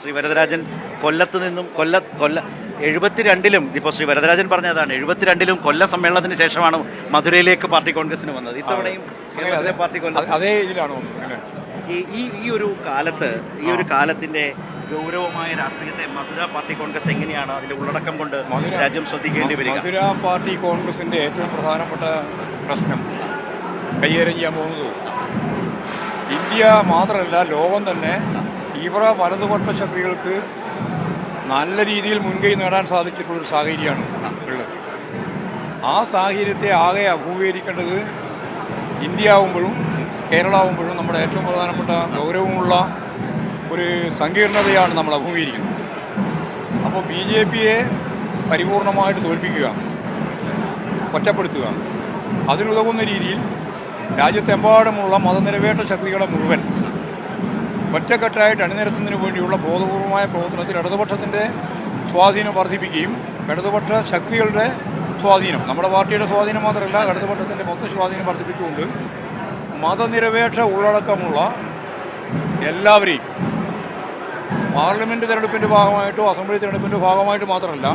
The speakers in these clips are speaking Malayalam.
ശ്രീ വരദരാജൻ കൊല്ലത്ത് നിന്നും കൊല്ല 72-ലും ഇപ്പോൾ ശ്രീ വരദരാജൻ പറഞ്ഞതാണ് 72-ലും കൊല്ല സമ്മേളനത്തിന് ശേഷമാണ് മധുരയിലേക്ക് പാർട്ടി കോൺഗ്രസിന് വന്നത്. ഇത്തവണയും പാർട്ടി അതേ ഇതിലാണോ ഈ ഒരു കാലത്തിന്റെ ഗൗരവമായ രാഷ്ട്രീയത്തെ മധുര പാർട്ടി കോൺഗ്രസ് എങ്ങനെയാണ് അതിന്റെ ഉള്ളടക്കം കൊണ്ട് രാജ്യം ശ്രദ്ധിക്കേണ്ടി വരിക? മധുര പാർട്ടി കോൺഗ്രസിന്റെ ഏറ്റവും പ്രധാനപ്പെട്ട പ്രശ്നം കൈകാര്യം ചെയ്യാൻ പോകുന്നത് ഇന്ത്യ മാത്രമല്ല ലോകം തന്നെ തീവ്ര വലതുപക്ഷ ശക്തികൾക്ക് നല്ല രീതിയിൽ മുൻകൈ നേടാൻ സാധിച്ചിട്ടുള്ളൊരു സാഹചര്യമാണ് ഉള്ളത്. ആ സാഹചര്യത്തെ ആകെ അഭിമുഖീകരിക്കേണ്ടത് ഇന്ത്യ ആവുമ്പോഴും കേരളമാവുമ്പോഴും നമ്മുടെ ഏറ്റവും പ്രധാനപ്പെട്ട ഗൗരവമുള്ള ഒരു സങ്കീർണതയാണ് നമ്മൾ അഭിമുഖീകരിക്കുന്നത്. അപ്പോൾ BJPയെ പരിപൂർണമായിട്ട് തോൽപ്പിക്കുക, ഒറ്റപ്പെടുത്തുക, അതിനുതകുന്ന രീതിയിൽ രാജ്യത്തെമ്പാടുമുള്ള മതനിരപേക്ഷ ശക്തികളെ മുഴുവൻ ഒറ്റക്കെട്ടായിട്ട് അണിനിരത്തുന്നതിന് വേണ്ടിയുള്ള ബോധപൂർവമായ പ്രവർത്തനത്തിൽ ഇടതുപക്ഷത്തിൻ്റെ സ്വാധീനം വർദ്ധിപ്പിക്കുകയും ഇടതുപക്ഷ ശക്തികളുടെ സ്വാധീനം, നമ്മുടെ പാർട്ടിയുടെ സ്വാധീനം മാത്രമല്ല ഇടതുപക്ഷത്തിൻ്റെ മൊത്തം സ്വാധീനം വർദ്ധിപ്പിച്ചുകൊണ്ട് മതനിരപേക്ഷ ഉള്ളടക്കമുള്ള എല്ലാവരെയും പാർലമെൻറ്റ് തിരഞ്ഞെടുപ്പിൻ്റെ ഭാഗമായിട്ടോ അസംബ്ലി തിരഞ്ഞെടുപ്പിൻ്റെ ഭാഗമായിട്ട് മാത്രമല്ല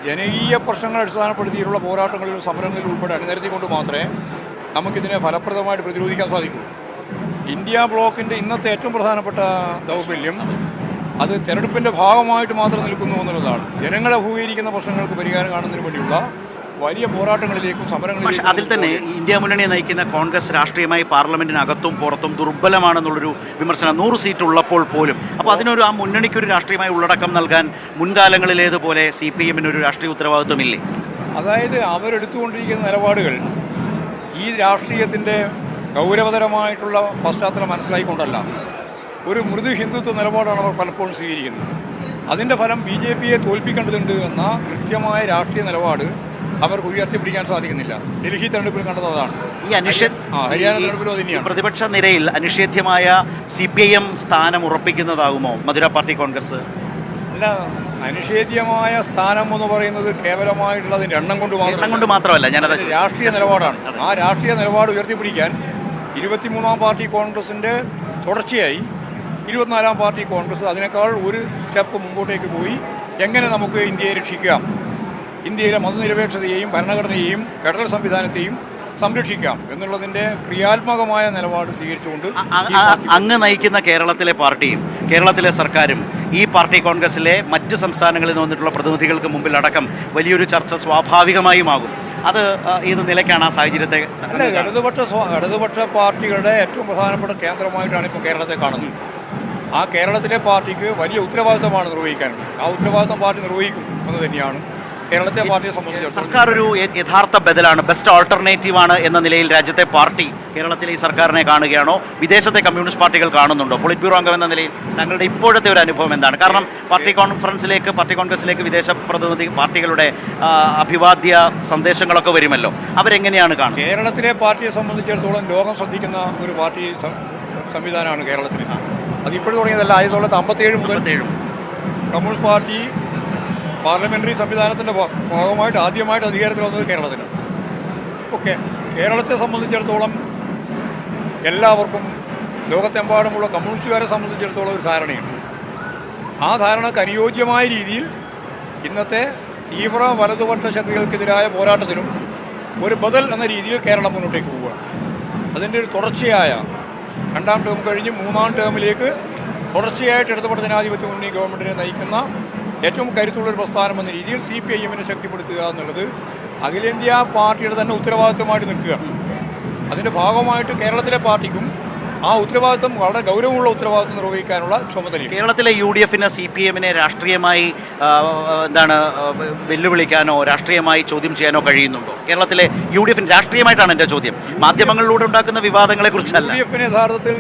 ജനകീയ പ്രശ്നങ്ങൾ അടിസ്ഥാനപ്പെടുത്തിയിട്ടുള്ള പോരാട്ടങ്ങളിലും സമരങ്ങളിലും ഉൾപ്പെടെ അണിനിരത്തിക്കൊണ്ട് മാത്രമേ നമുക്കിതിനെ ഫലപ്രദമായിട്ട് പ്രതിരോധിക്കാൻ സാധിക്കൂ. ഇന്ത്യ ബ്ലോക്കിൻ്റെ ഇന്നത്തെ ഏറ്റവും പ്രധാനപ്പെട്ട ദൗർബല്യം അത് തിരഞ്ഞെടുപ്പിൻ്റെ ഭാഗമായിട്ട് മാത്രം നിൽക്കുന്നു എന്നുള്ളതാണ്. ജനങ്ങളെ അഭിമുഖീകരിക്കുന്ന പ്രശ്നങ്ങൾക്ക് പരിഹാരം കാണുന്നതിന് വേണ്ടിയുള്ള വലിയ പോരാട്ടങ്ങളിലേക്കും സമരങ്ങളിലേക്കും. അതിൽ തന്നെ ഇന്ത്യ മുന്നണിയെ നയിക്കുന്ന കോൺഗ്രസ് രാഷ്ട്രീയമായി പാർലമെന്റിനകത്തും പുറത്തും ദുർബലമാണെന്നുള്ളൊരു വിമർശനം 100 സീറ്റ് ഉള്ളപ്പോൾ പോലും. അപ്പോൾ അതിനൊരു ആ മുന്നണിക്കൊരു രാഷ്ട്രീയമായ ഉള്ളടക്കം നൽകാൻ മുൻകാലങ്ങളിലേതുപോലെ CPM-ന് രാഷ്ട്രീയ ഉത്തരവാദിത്വമില്ലേ? അതായത് അവരെടുത്തുകൊണ്ടിരിക്കുന്ന നിലപാടുകൾ ഈ രാഷ്ട്രീയത്തിൻ്റെ ഗൗരവതരമായിട്ടുള്ള പശ്ചാത്തലം മനസ്സിലായിക്കൊണ്ടല്ല, ഒരു മൃദു ഹിന്ദുത്വ നിലപാടാണ് അവർ പലപ്പോഴും സ്വീകരിക്കുന്നത്. അതിൻ്റെ ഫലം BJPയെ തോൽപ്പിക്കേണ്ടതുണ്ട് എന്ന കൃത്യമായ രാഷ്ട്രീയ നിലപാട് അവർക്ക് ഉയർത്തിപ്പിടിക്കാൻ സാധിക്കുന്നില്ല. ഡൽഹി തെരഞ്ഞെടുപ്പിൽ കണ്ടത് അതാണ്. ഹരിയാന തെരഞ്ഞെടുപ്പിലും അത് തന്നെയാണ്. പ്രതിപക്ഷ നിരയിൽ അനിഷേധ്യമായ CPIM സ്ഥാനം ഉറപ്പിക്കുന്നതാകുമോ മധുര പാർട്ടി കോൺഗ്രസ്? അല്ല, അനിഷേധ്യമായ സ്ഥാനം എന്ന് പറയുന്നത് കേവലമായിട്ടുള്ളതിൻ്റെ എണ്ണം കൊണ്ട് മാത്രമല്ല, ഞാനത് രാഷ്ട്രീയ നിലപാടാണ്. ആ രാഷ്ട്രീയ നിലപാട് ഉയർത്തിപ്പിടിക്കാൻ 23-ാം പാർട്ടി കോൺഗ്രസിൻ്റെ തുടർച്ചയായി 24-ാം പാർട്ടി കോൺഗ്രസ് അതിനേക്കാൾ ഒരു സ്റ്റെപ്പ് മുമ്പോട്ടേക്ക് പോയി എങ്ങനെ നമുക്ക് ഇന്ത്യയെ രക്ഷിക്കാം, ഇന്ത്യയിലെ മതനിരപേക്ഷതയെയും ഭരണഘടനയെയും ഫെഡറൽ സംവിധാനത്തെയും സംരക്ഷിക്കാം എന്നുള്ളതിൻ്റെ ക്രിയാത്മകമായ നിലപാട് സ്വീകരിച്ചുകൊണ്ട് അങ്ങ് നയിക്കുന്ന കേരളത്തിലെ പാർട്ടിയും കേരളത്തിലെ സർക്കാരും ഈ പാർട്ടി കോൺഗ്രസിലെ മറ്റ് സംസ്ഥാനങ്ങളിൽ നിന്ന് വന്നിട്ടുള്ള പ്രതിനിധികൾക്ക് മുമ്പിൽ അടക്കം വലിയൊരു ചർച്ച സ്വാഭാവികമായുമാകും. അത് ഏത് നിലയ്ക്കാണ് ആ സാഹചര്യത്തെ? അല്ല, ഇടതുപക്ഷ പാർട്ടികളുടെ ഏറ്റവും പ്രധാനപ്പെട്ട കേന്ദ്രമായിട്ടാണ് ഇപ്പോൾ കേരളത്തെ കാണുന്നത്. ആ കേരളത്തിലെ പാർട്ടിക്ക് വലിയ ഉത്തരവാദിത്തമാണ് നിർവഹിക്കാനുള്ളത്. ആ ഉത്തരവാദിത്തം പാർട്ടി നിർവഹിക്കും എന്ന് തന്നെയാണ് കേരളത്തെ പാർട്ടിയെ സംബന്ധിച്ചിടത്തോളം. സർക്കാർ ഒരു യഥാർത്ഥ ബദലാണ്, ബെസ്റ്റ് ഓൾട്ടർനേറ്റീവാണ് എന്ന നിലയിൽ രാജ്യത്തെ പാർട്ടി കേരളത്തിലെ ഈ സർക്കാരിനെ കാണുകയാണോ? വിദേശത്തെ കമ്മ്യൂണിസ്റ്റ് പാർട്ടികൾ കാണുന്നുണ്ടോ? പൊളിറ്റ് ബ്യൂറോ അംഗം എന്ന നിലയിൽ താങ്കളുടെ ഇപ്പോഴത്തെ ഒരു അനുഭവം എന്താണ്? കാരണം പാർട്ടി കോൺഗ്രസിലേക്ക് വിദേശ പ്രതിനിധി പാർട്ടികളുടെ അഭിവാദ്യ സന്ദേശങ്ങളൊക്കെ വരുമല്ലോ, അവരെങ്ങനെയാണ് കാണുന്നത്? കേരളത്തിലെ പാർട്ടിയെ സംബന്ധിച്ചിടത്തോളം ലോകം ശ്രദ്ധിക്കുന്ന ഒരു പാർട്ടി സംവിധാനമാണ് കേരളത്തിൽ. അതിപ്പോഴും തുടങ്ങിയതല്ല, 1957 മുതൽ കമ്മ്യൂണിസ്റ്റ് പാർട്ടി പാർലമെൻ്ററി സംവിധാനത്തിൻ്റെ ഭാഗമായിട്ട് ആദ്യമായിട്ട് അധികാരത്തിൽ വന്നത് കേരളത്തിലാണ്. ഓക്കെ, കേരളത്തെ സംബന്ധിച്ചിടത്തോളം എല്ലാവർക്കും ലോകത്തെമ്പാടുമുള്ള കമ്മ്യൂണിസ്റ്റുകാരെ സംബന്ധിച്ചിടത്തോളം ഒരു ധാരണയുണ്ട്. ആ ധാരണക്ക് അനുയോജ്യമായ രീതിയിൽ ഇന്നത്തെ തീവ്ര വലതുപക്ഷ ശക്തികൾക്കെതിരായ പോരാട്ടത്തിനും ഒരു ബദൽ എന്ന രീതിയിൽ കേരളം മുന്നോട്ടേക്ക് പോവുകയാണ്. അതിൻ്റെ ഒരു തുടർച്ചയായ 2ാം ടേം കഴിഞ്ഞ് 3ാം ടേമിലേക്ക് തുടർച്ചയായിട്ട് ഇടതുപക്ഷ ജനാധിപത്യ മുന്നണി ഗവൺമെൻറ്റിനെ നയിക്കുന്ന ഏറ്റവും കരുത്തുള്ളൊരു പ്രസ്ഥാനം എന്ന രീതിയിൽ CPIM-നെ ശക്തിപ്പെടുത്തുക എന്നുള്ളത് അഖിലേന്ത്യാ പാർട്ടിയുടെ തന്നെ ഉത്തരവാദിത്തമായിട്ട് നിൽക്കുകയാണ്. അതിൻ്റെ ഭാഗമായിട്ട് കേരളത്തിലെ പാർട്ടിക്കും ആ ഉത്തരവാദിത്തം വളരെ ഗൗരവമുള്ള ഉത്തരവാദിത്തം നിർവഹിക്കാനുള്ള ചുമതലയാണ്. കേരളത്തിലെ UDF-ന് CPM-നെ രാഷ്ട്രീയമായി വെല്ലുവിളിക്കാനോ രാഷ്ട്രീയമായി ചോദ്യം ചെയ്യാനോ കഴിയുന്നുണ്ടോ? കേരളത്തിലെ UDF-ന് രാഷ്ട്രീയമായിട്ടാണ് എൻ്റെ ചോദ്യം, മാധ്യമങ്ങളിലൂടെ ഉണ്ടാക്കുന്ന വിവാദങ്ങളെക്കുറിച്ചല്ല. UDF-ന് യഥാർത്ഥത്തിൽ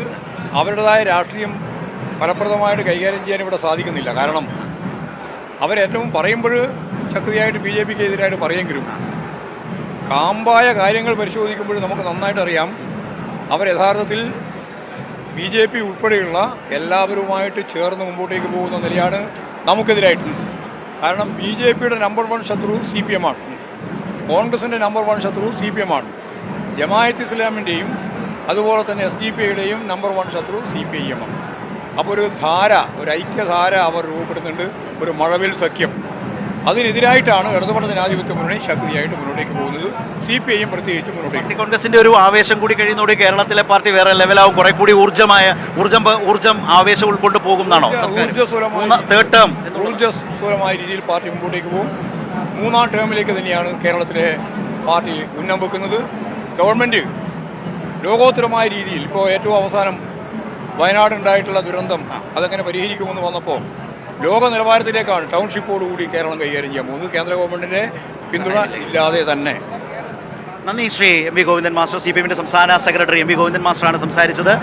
അവരുടേതായ രാഷ്ട്രീയം ഫലപ്രദമായിട്ട് കൈകാര്യം ചെയ്യാൻ ഇവിടെ സാധിക്കുന്നില്ല. കാരണം അവരേറ്റവും പറയുമ്പോൾ ശക്തിയായിട്ട് BJPക്ക് എതിരായിട്ട് പറയുമെങ്കിലും കാമ്പായ കാര്യങ്ങൾ പരിശോധിക്കുമ്പോൾ നമുക്ക് നന്നായിട്ട് അറിയാം അവർ യഥാർത്ഥത്തിൽ BJP ഉൾപ്പെടെയുള്ള എല്ലാവരുമായിട്ട് ചേർന്ന് മുമ്പോട്ടേക്ക് പോകുന്ന നിലയാണ് നമുക്കെതിരായിട്ട്. കാരണം BJPയുടെ നമ്പർ 1 ശത്രു CPM-ആണ്, കോൺഗ്രസിൻ്റെ നമ്പർ 1 ശത്രു CPM-ആണ്, ജമാഅത്ത് ഇസ്ലാമിൻ്റെയും അതുപോലെ തന്നെ SDPI-യുടെയും നമ്പർ 1 ശത്രു CPIM-ആണ്. അപ്പോൾ ഒരു ഐക്യധാര അവർ രൂപപ്പെടുന്നുണ്ട്, ഒരു മഴവിൽ സഖ്യം. അതിനെതിരായിട്ടാണ് ഇടതുപക്ഷ ജനാധിപത്യ മുന്നണി ശക്തിയായിട്ട് മുന്നോട്ടേക്ക് പോകുന്നത്. CPIM പ്രത്യേകിച്ച് മുന്നോട്ടേക്ക്. പാർട്ടി കോൺഗ്രസിന്റെ ഒരു ആവേശം കൂടി കഴിയുന്നതോടെ കേരളത്തിലെ പാർട്ടി വേറെ ലെവലാവും, കുറെ കൂടി ഊർജ്ജം ആവേശം ഉൾക്കൊണ്ട് പോകുന്നതാണോ? ഊർജ്ജസ്വലമായ രീതിയിൽ പാർട്ടി മുമ്പോട്ടേക്ക് പോകും. 3-ാം ടേമിലേക്ക് തന്നെയാണ് കേരളത്തിലെ പാർട്ടി ഉന്നം വെക്കുന്നത്. ഗവൺമെൻറ് ലോകോത്തരമായ രീതിയിൽ ഇപ്പോൾ ഏറ്റവും അവസാനം വയനാടുണ്ടായിട്ടുള്ള ദുരന്തം അതെങ്ങനെ പരിഹരിക്കുമെന്ന് വന്നപ്പോൾ ലോക നിലവാരത്തിലേക്കാണ് ടൗൺഷിപ്പോടുകൂടി കേരളം കൈകാര്യം ചെയ്യാൻ പോകുന്നത്, കേന്ദ്ര ഗവൺമെൻറ്റിൻ്റെ പിന്തുണ ഇല്ലാതെ തന്നെ. നന്ദി Shri M V Govindan master. CPIM സംസ്ഥാന സെക്രട്ടറി എം വി ഗോവിന്ദൻ മാസ്റ്ററാണ് സംസാരിച്ചത്.